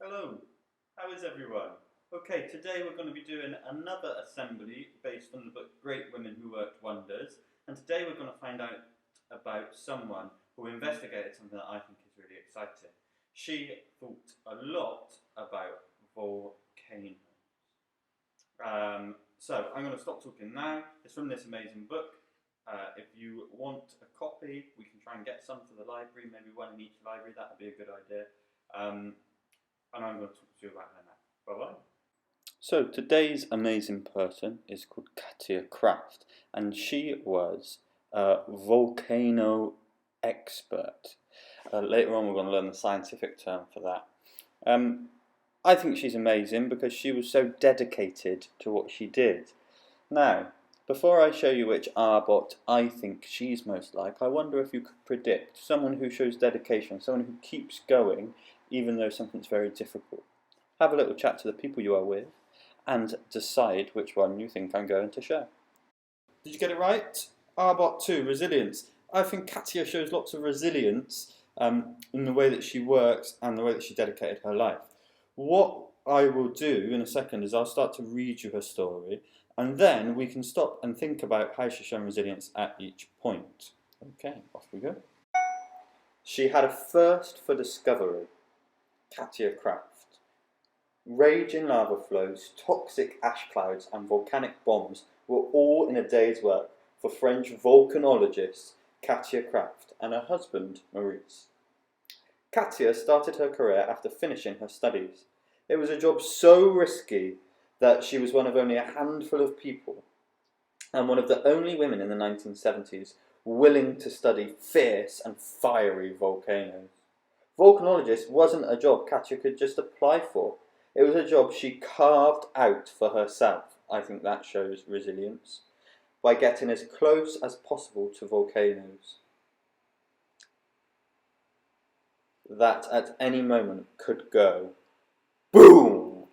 Hello, how is everyone? Okay, today we're going to be doing another assembly based on the book Great Women Who Worked Wonders, and today we're going to find out about someone who investigated something that I think is really exciting. She thought a lot about volcanoes. So I'm going to stop talking now. It's from this amazing book. If you want a copy, we can try and get some for the library, maybe one in each library, that would be a good idea. And I'm going to talk to you about her now. Bye bye. So today's amazing person is called Katia Krafft, and she was a volcano expert. Later on, we're going to learn the scientific term for that. I think she's amazing because she was so dedicated to what she did. Now, before I show you which Arbot I think she's most like, I wonder if you could predict someone who shows dedication, someone who keeps going even though something's very difficult. Have a little chat to the people you are with and decide which one you think I'm going to show. Did you get it right? Arbot 2, resilience. I think Katia shows lots of resilience in the way that she works and the way that she dedicated her life. What I will do in a second is I'll start to read you her story, and then we can stop and think about how she's shown resilience at each point. Okay, off we go. She had a thirst for discovery. Katia Krafft. Raging lava flows, toxic ash clouds and volcanic bombs were all in a day's work for French volcanologist Katia Krafft and her husband Maurice. Katia started her career after finishing her studies. It was a job so risky that she was one of only a handful of people and one of the only women in the 1970s willing to study fierce and fiery volcanoes. Volcanologist wasn't a job Katia could just apply for. It was a job she carved out for herself. I think that shows resilience. By getting as close as possible to volcanoes that at any moment could go boom!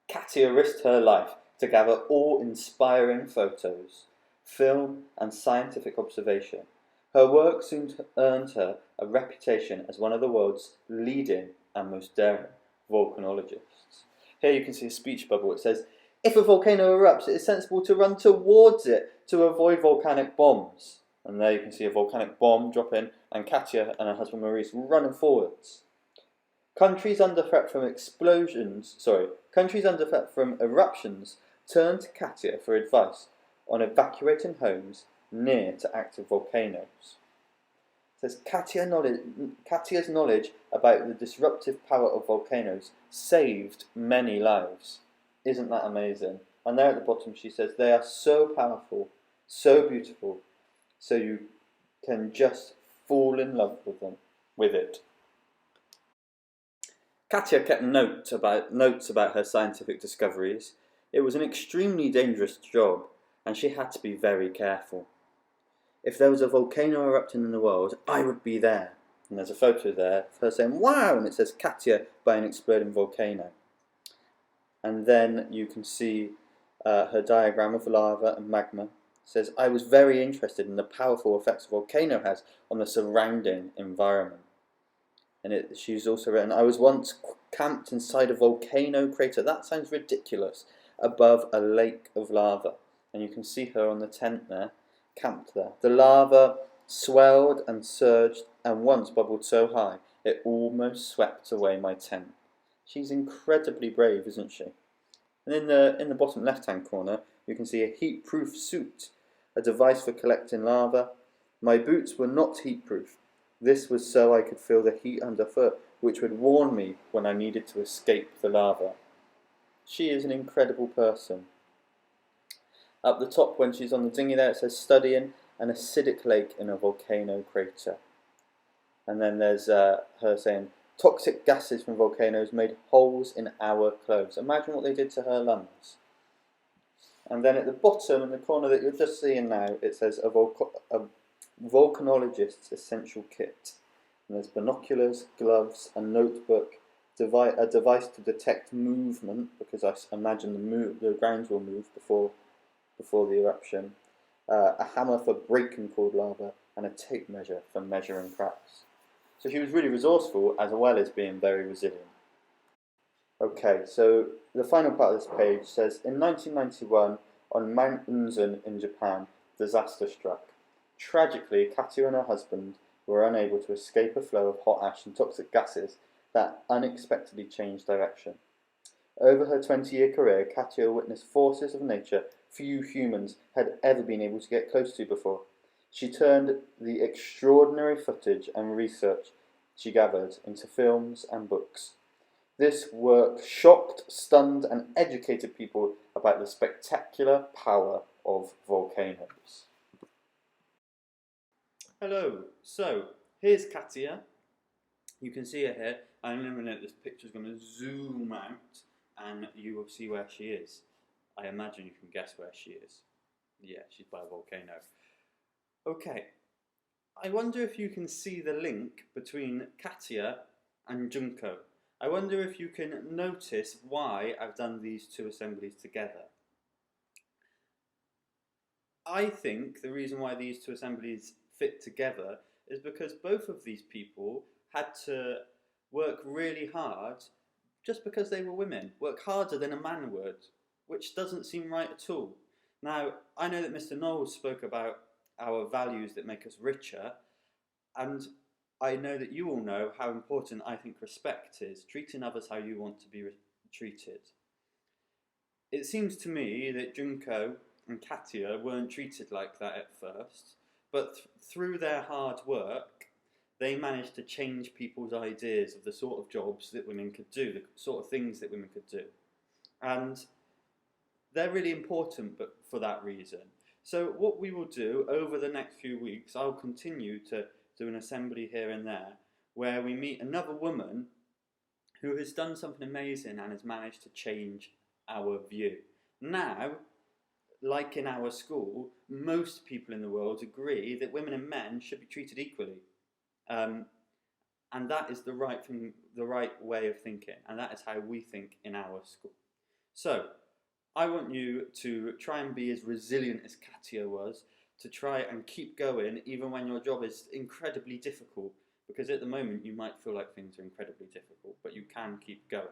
Katia risked her life to gather awe-inspiring photos, film and scientific observation. Her work soon earned her a reputation as one of the world's leading and most daring volcanologists. Here you can see a speech bubble. It says, "If a volcano erupts, it is sensible to run towards it to avoid volcanic bombs." And there you can see a volcanic bomb drop in, and Katia and her husband Maurice running forwards. Countries under threat from eruptions turned to Katia for advice on evacuating homes near to active volcanoes. It says Katia's knowledge about the disruptive power of volcanoes saved many lives. Isn't that amazing? And there at the bottom she says they are so powerful, so beautiful, so you can just fall in love with it. Katia kept notes about her scientific discoveries. It was an extremely dangerous job, and she had to be very careful. If there was a volcano erupting in the world, I would be there. And there's a photo there of her saying, "Wow!" and it says Katia by an exploding volcano. And then you can see her diagram of lava and magma. It says, "I was very interested in the powerful effects a volcano has on the surrounding environment." And she's also written, "I was once camped inside a volcano crater." That sounds ridiculous. Above a lake of lava. And you can see her on the tent there, camped there. The lava swelled and surged and once bubbled so high it almost swept away my tent. She's incredibly brave, isn't she? And in the bottom left-hand corner, you can see a heat-proof suit, a device for collecting lava. My boots were not heat-proof. This was so I could feel the heat underfoot, which would warn me when I needed to escape the lava. She is an incredible person. Up the top, when she's on the dinghy there, it says studying an acidic lake in a volcano crater. And then there's her saying, toxic gases from volcanoes made holes in our clothes. Imagine what they did to her lungs. And then at the bottom, in the corner that you're just seeing now, it says a volcanologist's essential kit. And there's binoculars, gloves, a notebook, a device to detect movement, because I imagine the ground will move before the eruption, a hammer for breaking cooled lava, and a tape measure for measuring cracks. So she was really resourceful as well as being very resilient. Okay, so the final part of this page says, in 1991, on Mount Unzen in Japan, disaster struck. Tragically, Katia and her husband were unable to escape a flow of hot ash and toxic gases that unexpectedly changed direction. Over her 20-year career, Katia witnessed forces of nature few humans had ever been able to get close to before. She turned the extraordinary footage and research she gathered into films and books. This work shocked, stunned, and educated people about the spectacular power of volcanoes. Hello, so here's Katia. You can see her here. And in a minute, this picture is going to zoom out and you will see where she is. I imagine you can guess where she is. Yeah, she's by a volcano. Okay, I wonder if you can see the link between Katia and Junko. I wonder if you can notice why I've done these two assemblies together. I think the reason why these two assemblies fit together is because both of these people had to work really hard just because they were women, work harder than a man would, which doesn't seem right at all. Now, I know that Mr. Knowles spoke about our values that make us richer, and I know that you all know how important I think respect is, treating others how you want to be treated. It seems to me that Junko and Katia weren't treated like that at first, but through their hard work, they managed to change people's ideas of the sort of jobs that women could do, the sort of things that women could do. And they're really important for that reason. So what we will do over the next few weeks, I'll continue to do an assembly here and there where we meet another woman who has done something amazing and has managed to change our view. Now, like in our school, most people in the world agree that women and men should be treated equally. And that is the right thing, the right way of thinking, and that is how we think in our school. So, I want you to try and be as resilient as Katia was, to try and keep going even when your job is incredibly difficult, because at the moment you might feel like things are incredibly difficult, but you can keep going.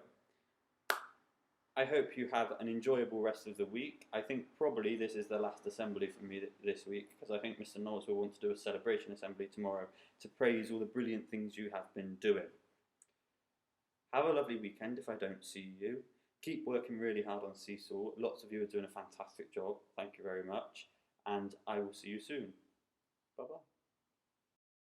I hope you have an enjoyable rest of the week. I think probably this is the last assembly for me this week, because I think Mr. Knowles will want to do a celebration assembly tomorrow to praise all the brilliant things you have been doing. Have a lovely weekend if I don't see you. Keep working really hard on Seesaw. Lots of you are doing a fantastic job. Thank you very much. And I will see you soon. Bye-bye.